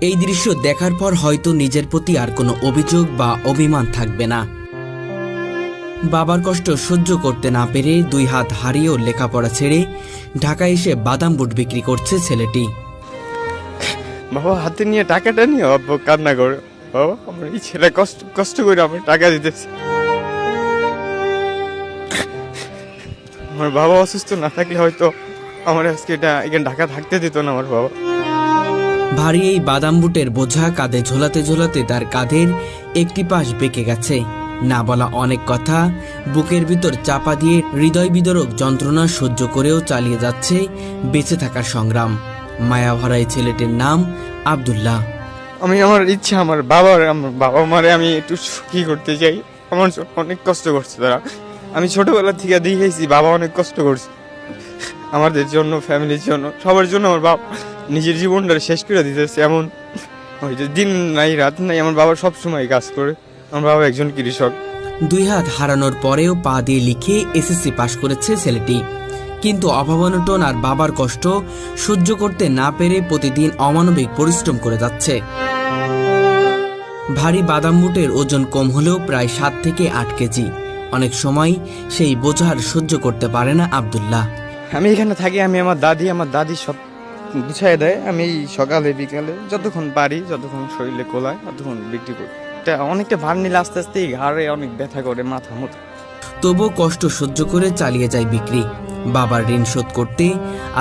এই দৃশ্য দেখার পর হয়তো নিজের প্রতি আর কোনো অভিযোগ বা অভিমান থাকবে না। বাবার কষ্ট সহ্য করতে না পেরে 2 হাত হারিয়েও লেখাপড়া ছেড়ে ঢাকায় এসে বাদাম বুট বিক্রি করছে ছেলেটি। বাবা হাতে নিয়ে টাকাটা নিয়ে অল্প কান্না করে, বাবা আমার এই ছেলে কষ্ট করে আমার টাকা দিতেছে। আমার বাবা অসুস্থ না থাকলে হয়তো আমার আজকে এখানে ঢাকা থাকতে দিত না আমার বাবা। ভারী এই বাদাম বুটের বোঝা কাঁধে ঝোলাতে ঝোলাতে তার কাঁধের একটি পাশ বেঁকে গেছে। না বলা অনেক কথা বুকের ভিতর চাপা দিয়ে হৃদয় বিদারক যন্ত্রণা সহ্য করেও চালিয়ে যাচ্ছে বেঁচে থাকার সংগ্রাম। মায়াভরা এই ছেলেটির নাম আব্দুল্লাহ। আমার ইচ্ছা আমার বাবা মারে আমি একটু সুখী করতে চাই। আমার জন্য অনেক কষ্ট করছে তারা। আমি ছোটবেলা থেকে দেখেছি বাবা অনেক কষ্ট করছে আমাদের জন্য, ফ্যামিলির জন্য, সবার জন্য। আমার বাবা নিজের জীবনটা শেষ করে দিতেছে। এমন হয়তো দিন নাই রাত নাই আমার বাবা সবসময় কাজ করে। আমার বাবা একজন কৃষক। 2 হাত হারানোর পরেও পা দিয়ে লিখে এসএসসি পাশ করেছে ছেলেটি। কিন্তু অভাবনটন আর বাবার কষ্ট সহ্য করতে না পেরে প্রতিদিন অমানবিক পরিশ্রম করে যাচ্ছে। ভারী বাদাম বুটের ওজন কম হলেও প্রায় 7 থেকে 8 কেজি। অনেক সময় সেই বোঝার সহ্য করতে পারে না আব্দুল্লাহ। আমি এখানে থাকি, আমার দাদি সব গুছাই দেয়। আমি সকালে বিকালে যতক্ষণ পারি, যতক্ষণ শরীরে কোলায় ততক্ষণ বিক্রি করি। অনেকটা ভার নিলে আস্তে আস্তে ঘাড়ে অনেক ব্যথা করে, মাথা মতো। তবুও কষ্ট সহ্য করে চালিয়ে যায় বিক্রি। বাবার ঋণ শোধ করতে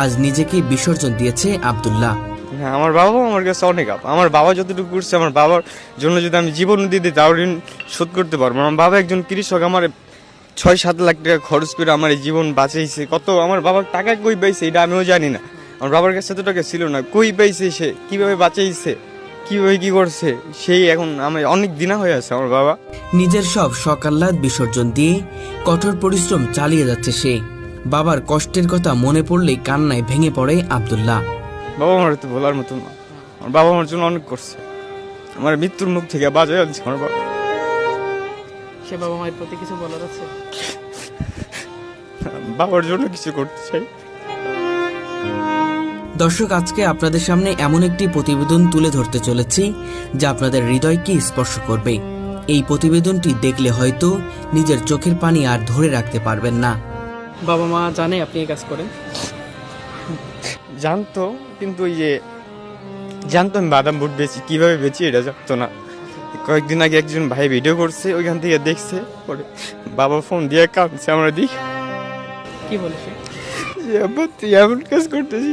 আজ নিজেকে বিসর্জন দিয়েছে আব্দুল্লাহ। হ্যাঁ, আমার বাবা আমার কাছে অনেক আমার বাবা যতটুকু করছে, আমার বাবার জন্য যদি আমি জীবন দিয়ে দিই তাও ঋণ শোধ করতে পারবো। আমার বাবা একজন কৃষক। আমার 6-7 লাখ টাকা খরচ করে আমার এই জীবন বাঁচাইছে। কত আমার বাবার টাকা কই পাইছে এটা আমিও জানি না। আমার বাবার কাছে এত টাকা ছিল না, কই পাইছে সে, কিভাবে বাঁচাইছে, কিভাবে কি করছে, সেই এখন আমি অনেক দিনা হয়ে আছে আমার বাবা। নিজের সব সকাল্লাদ বিসর্জন দিয়ে কঠোর পরিশ্রম চালিয়ে যাচ্ছে সে। বাবার কষ্টের কথা মনে পড়লেই কান্নায় ভেঙে পড়ে আব্দুল্লাহ। বাবা আমার তো বলার মতো না। আমার বাবা আমার জন্য অনেক করছে। আমার মৃত্যুর মুখ থেকে বাঁচাই আনছে আমার বাবা। সে বাবা মায়ের প্রতি কিছু বলার আছে? বাবার জন্য কিছু করতে চাই। দর্শক, আজকে আপনাদের সামনে এমন একটি প্রতিবেদন তুলে ধরতে চলেছি যা আপনাদের হৃদয়কে স্পর্শ করবে। এই প্রতিবেদনটি দেখলে হয়তো নিজের চোখের পানি আর ধরে রাখতে পারবেন না। বাবা মা জানে আপনি এই কাজ করেন? জানতো, কিন্তু জানতো আমি বাদাম বুট বেচি, কিভাবে বেচি এটা জানতো না। কয়েকদিন আগে একজন ভাই ভিডিও করছে, ওইখান থেকে দেখছে, পরে বাবা ফোন দিয়ে কাঁদছে। আমরা দেখি কি বলেছে? তুই এমন কাজ করতেছি।